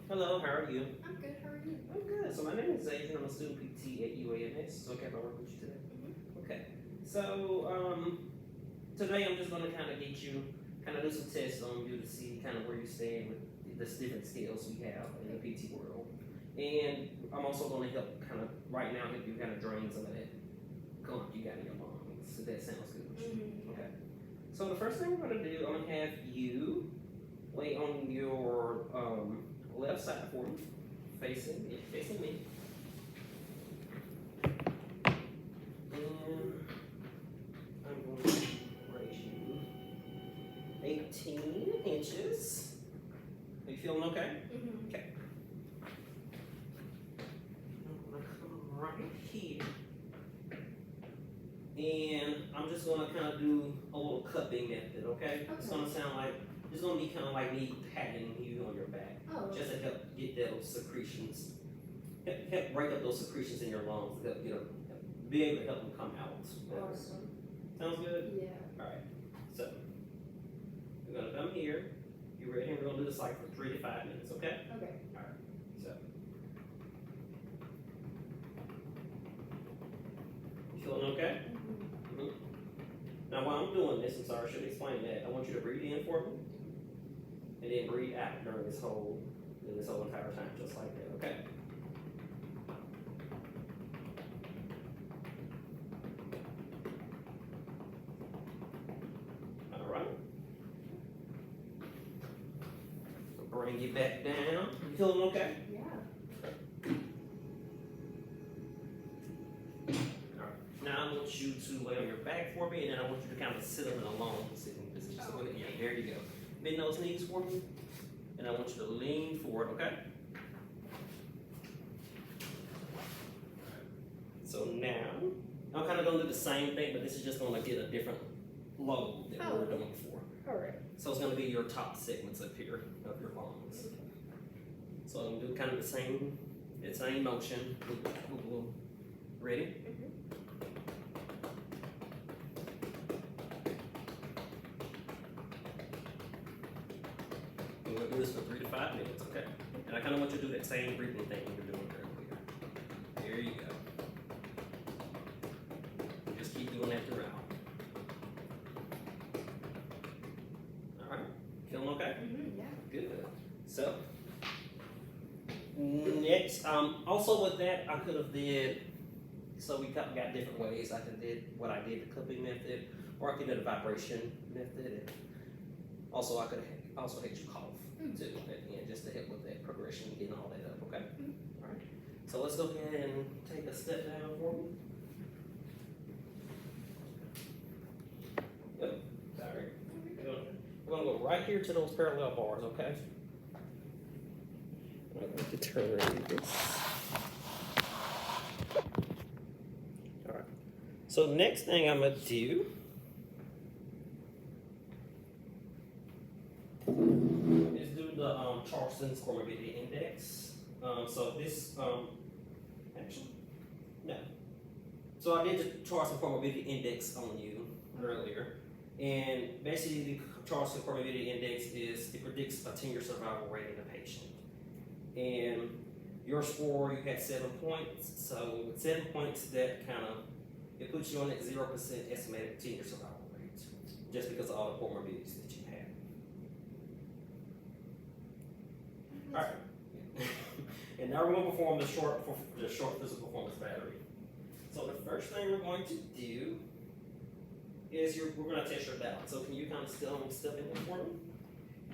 Hello, how are you? I'm good. How are you? I'm good. So my name is Adrian. I'm a student PT at UAMS. It's okay if I work with you today? Okay. So today I'm just going to kind of get you, kind of do some tests on you to see kind of where you stand with the different skills we have in the PT world. And I'm also going to help kind of right now help you kind of drain some of that gunk you got in your lungs. So that sounds good with you. Okay. So the first thing we're going to do, I'm going to have you lay on your left side for me, facing me. And I'm going to raise you 18 inches. Are you feeling okay? Okay. I'm going to come right here. And I'm just going to kind of do a little cupping method, okay? It's going to sound like, it's going to be kind of like me patting you on your back. Just to help get those secretions, help break up those secretions in your lungs, help be able to help them come out. Awesome. Sounds good? Yeah. Alright, so we're going to come here. You ready? And we're going to do this like for 3 to 5 minutes, okay? Okay. Alright, so. You feeling okay? Now while I'm doing this, I'm sorry, I should explain that. I want you to breathe in for me. And then breathe out during this whole entire time, just like that, okay? All right. Bring you back down. You feeling okay? Yeah. All right. Now I want you to lay on your back for me, and then I want you to kind of sit up in a long sitting position. So yeah, there you go. Bend those knees for me, and I want you to lean forward, okay? So now, I'm kind of going to do the same thing, but this is just going to get a different load than we were doing before. All right. So it's going to be your top segments up here of your lungs. So I'm going to do kind of the same motion. Ready? We're going to do this for 3 to 5 minutes, okay? And I kind of want you to do that same breathing thing you were doing earlier. There you go. Just keep doing that throughout. All right, feeling okay? Yeah. Good. So next, also with that, I could have did. So we got different ways. I could did what I did, the cupping method, or I could do the vibration method. And also, I could also had you cough too at the end, just to help with that progression and getting all that up. Okay. All right. So let's go ahead and take a step down for me. Yep. Sorry. We're gonna go right here to those parallel bars. Okay. I'm going to turn this. All right. So next thing I'm gonna do is do the Charleston's Comorbidity Index. So this actually no. So I did the Charleston Comorbidity Index on you earlier, and basically the Charleston Comorbidity Index it predicts a 10-year survival rate in a patient. And your score, you had 7 points. So with 7 points, that kind of it puts you on that 0% estimated 10-year survival rate, just because of all the comorbidities that you have. All right. And now we're going to perform the short physical performance battery. So the first thing we're going to do is we're going to test your balance. So can you kind of step in there for me?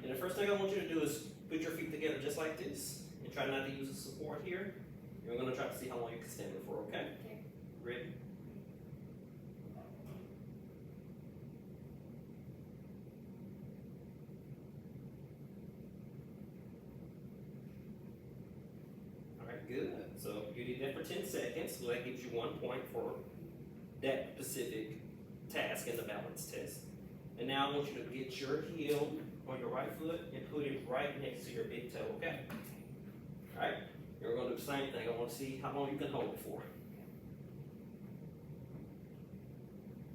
And the first thing I want you to do is put your feet together just like this, and try not to use the support here. And we're going to try to see how long you can stand it for. Okay? Okay. Ready? Good. So you did that for 10 seconds, so that gives you 1 point for that specific task in the balance test. And now I want you to get your heel on your right foot and put it right next to your big toe, okay? All right, you're going to do the same thing. I want to see how long you can hold it for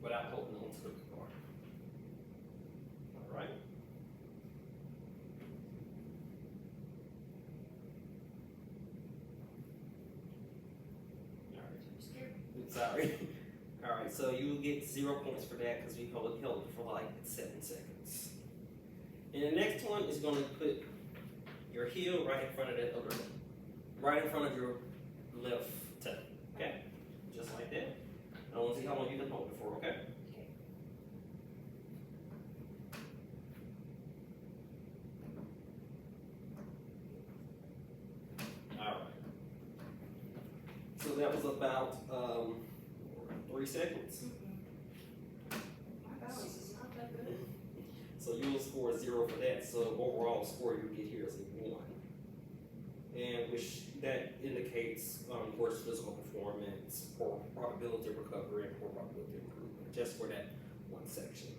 without holding on to the bar. All right. Sorry. All right, so you will get 0 points for that because we held it for like 7 seconds. And the next one is going to put your heel right in front of that other, right in front of your left toe. Okay, just like that. I want to see how long you can hold it for. Okay. All right. So that was about 3 seconds. My balance is not that good. So you'll score 0 for that. So overall score you get here is a 1. And which that indicates worse physical performance, poor probability of recovery, and poor probability of improvement, just for that one section.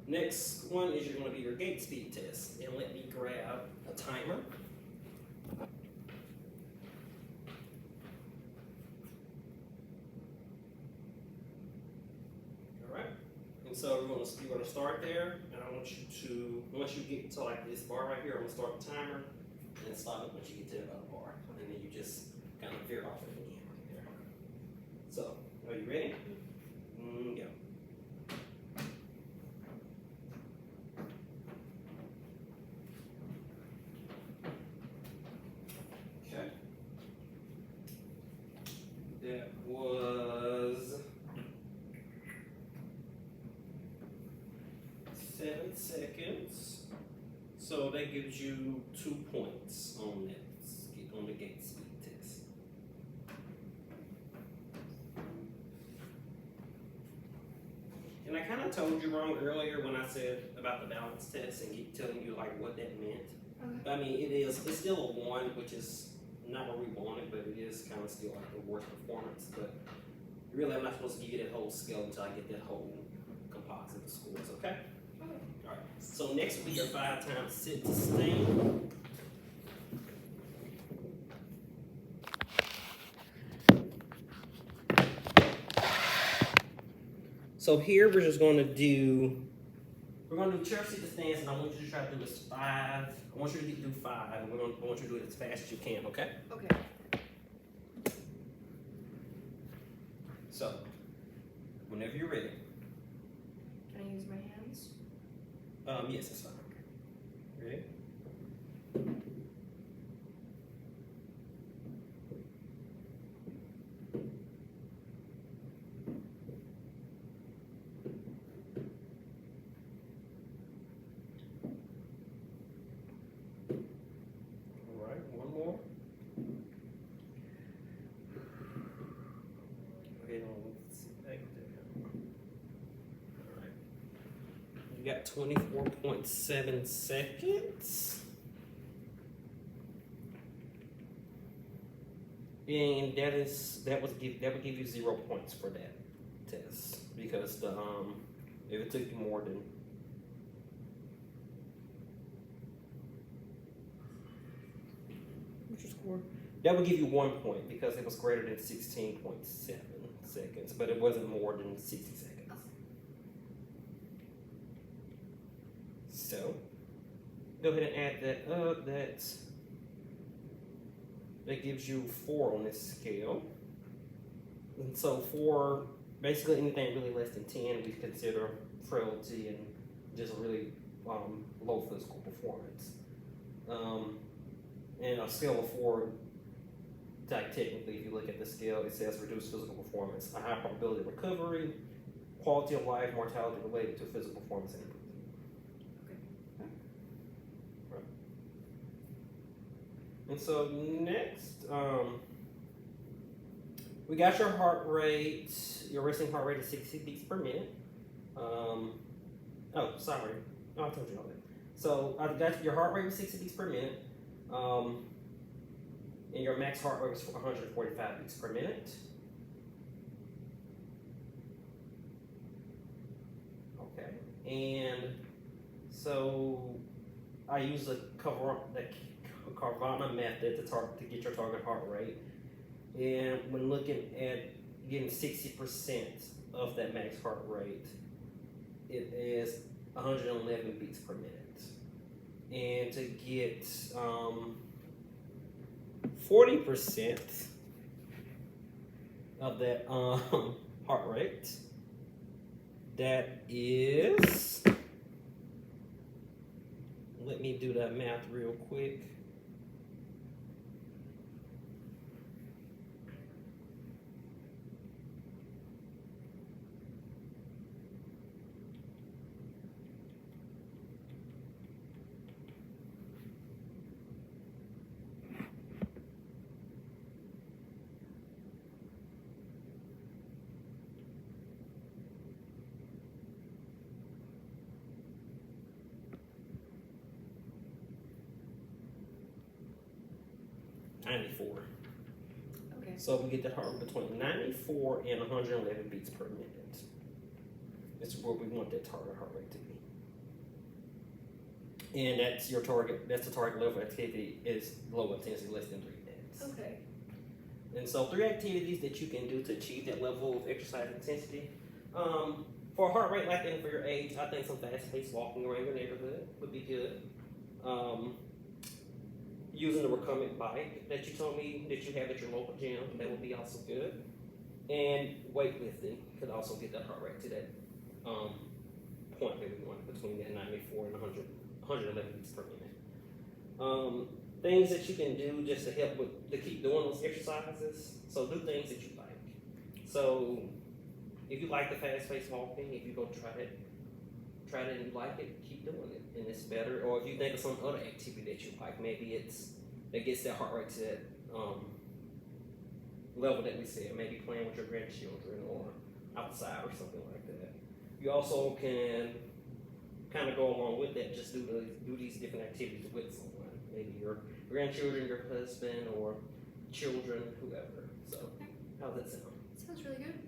Next one is going to be your gait speed test. And let me grab a timer. So you're going to start there, and I want you to, once you get to like this bar right here, I'm going to start the timer, and then stop it once you get to that bar. And then you just kind of veer off at the end right there. So, are you ready? Go. Okay. That was 7 seconds. So that gives you 2 points on that, on the gait speed test. And I kind of told you wrong earlier when I said about the balance test and telling you like what that meant. Okay. I mean, it's still a 1, which is not what we wanted, but it is kind of still like a worse performance. But really, I'm not supposed to give you that whole scale until I get that whole composite of scores, okay? All right. So next will be your 5 times sit to stand. So here we're just going to do, we're going to do chair sit to stands, and I want you to try to do this 5. I want you to do 5, and I want you to do it as fast as you can, okay? Okay. So, whenever you're ready. Can I use my hands? Yes, it's fine. Ready? All right, one more. Okay, let's see back there. All right. You got 24.7 seconds. And that would give you 0 points for that test because the if it took you more than what's your score? That would give you 1 point because it was greater than 16.7 seconds, but it wasn't more than 60 seconds. So go ahead and add that up. That gives you 4 on this scale. And so for basically anything really less than 10, we consider frailty and just really low physical performance. And a scale of 4, like technically, if you look at the scale, it says reduced physical performance, a high probability of recovery, quality of life, mortality related to physical performance and improvement. And so next, we got your heart rate, your resting heart rate is 60 beats per minute. Oh, sorry. Oh, I told you all that. So I've got your heart rate was 60 beats per minute. And your max heart rate was 145 beats per minute. Okay. And so I use the Carvana method to get your target heart rate. And when looking at getting 60% of that max heart rate, it is 111 beats per minute. And to get 40%, of that heart rate. That is, let me do that math real quick. .94. Okay. So we get the heart rate between 94 and 111 beats per minute. This is where we want that target heart rate to be. And that's your target, that's the target level of activity is low intensity, less than 3 minutes. Okay. And so 3 activities that you can do to achieve that level of exercise intensity. For a heart rate like that and for your age, I think some fast-paced walking around your neighborhood would be good. Using the recumbent bike that you told me that you have at your local gym, that would be also good. And weightlifting could also get that heart rate to that point that we want, between that 94 and 111 beats per minute. Things that you can do just to help with to keep doing those exercises. So do things that you like. So if you like the fast-paced walking, if you go try it and you like it, keep doing it, and it's better. Or if you think of some other activity that you like, maybe it's that gets that heart rate to that level that we said. Maybe playing with your grandchildren or outside or something like that. You also can kind of go along with that. Just do these different activities with someone. Maybe your grandchildren, your husband, or children, whoever. So, how's that sound? Sounds really good.